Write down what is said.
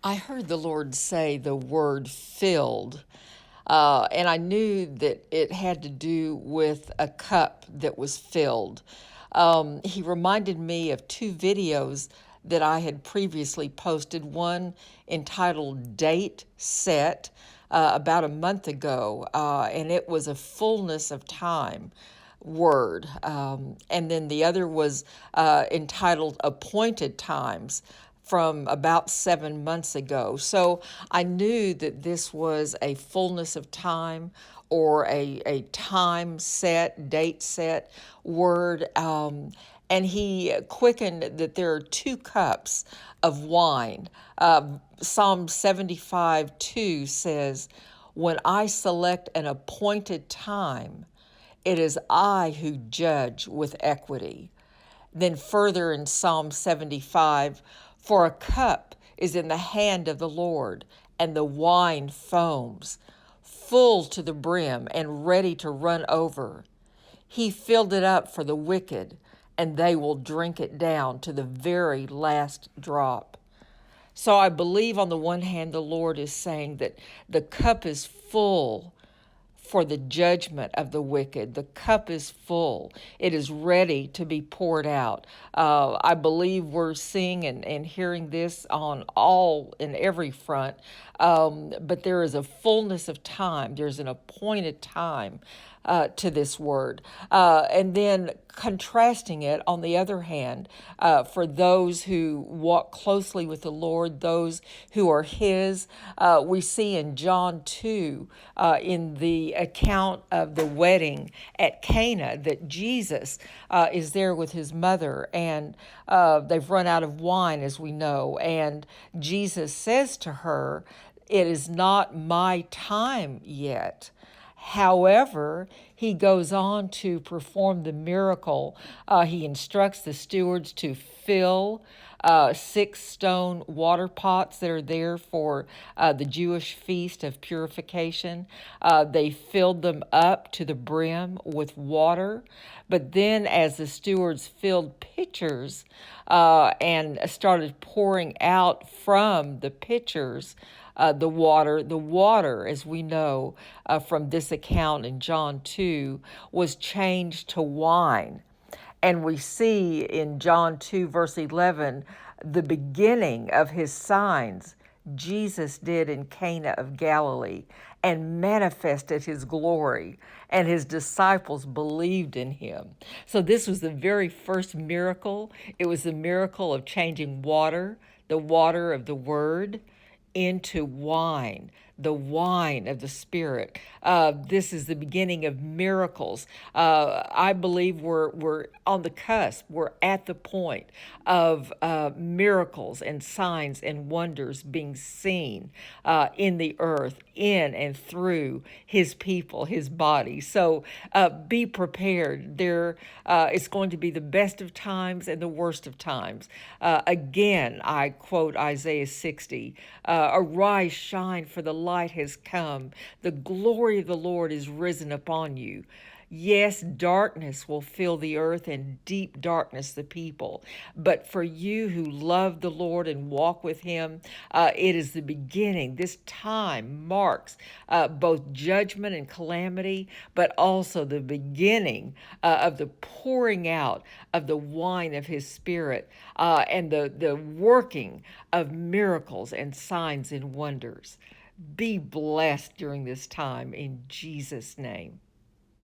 I heard the Lord say the word filled, and I knew that it had to do with a cup that was filled. He reminded me of two videos that I had previously posted, one entitled Date Set about a month ago, and it was a fullness of time word. And then the other was entitled Appointed Times from about 7 months ago. So I knew that this was a fullness of time or a time set, date set word. And he quickened that there are two cups of wine. Psalm 75:2 says, "When I select an appointed time, it is I who judge with equity." Then further in Psalm 75, "For a cup is in the hand of the Lord, and the wine foams, full to the brim and ready to run over. He filled it up for the wicked, and they will drink it down to the very last drop." So I believe on the one hand, the Lord is saying that the cup is full for the judgment of the wicked. The cup is full. It is ready to be poured out. I believe we're seeing and hearing this on all and every front, but there is a fullness of time. There's an appointed time to this word. And then contrasting it, on the other hand, for those who walk closely with the Lord, those who are His, we see in John 2, in the account of the wedding at Cana, that Jesus is there with His mother, and they've run out of wine, as we know. And Jesus says to her, "It is not my time yet." However, he goes on to perform the miracle. He instructs the stewards to fill 6 stone water pots that are there for the Jewish feast of purification. They filled them up to the brim with water. But then, as the stewards filled pitchers and started pouring out from the pitchers, the water, as we know from this account in John 2, was changed to wine. And we see in John 2, verse 11, the beginning of his signs Jesus did in Cana of Galilee and manifested his glory, and his disciples believed in him. So, this was the very first miracle. It was the miracle of changing water, the water of the Word, into wine, the wine of the Spirit. This is the beginning of miracles. I believe we're on the cusp. We're at the point of miracles and signs and wonders being seen in the earth, in and through His people, His body. So be prepared. There is going to be the best of times and the worst of times. Again, I quote Isaiah 60, "Arise, shine, for the light has come. The glory of the Lord is risen upon you. Yes, darkness will fill the earth and deep darkness the people. But for you who love the Lord and walk with Him, it is the beginning." This time marks both judgment and calamity, but also the beginning of the pouring out of the wine of His Spirit and the working of miracles and signs and wonders. Be blessed during this time in Jesus' name.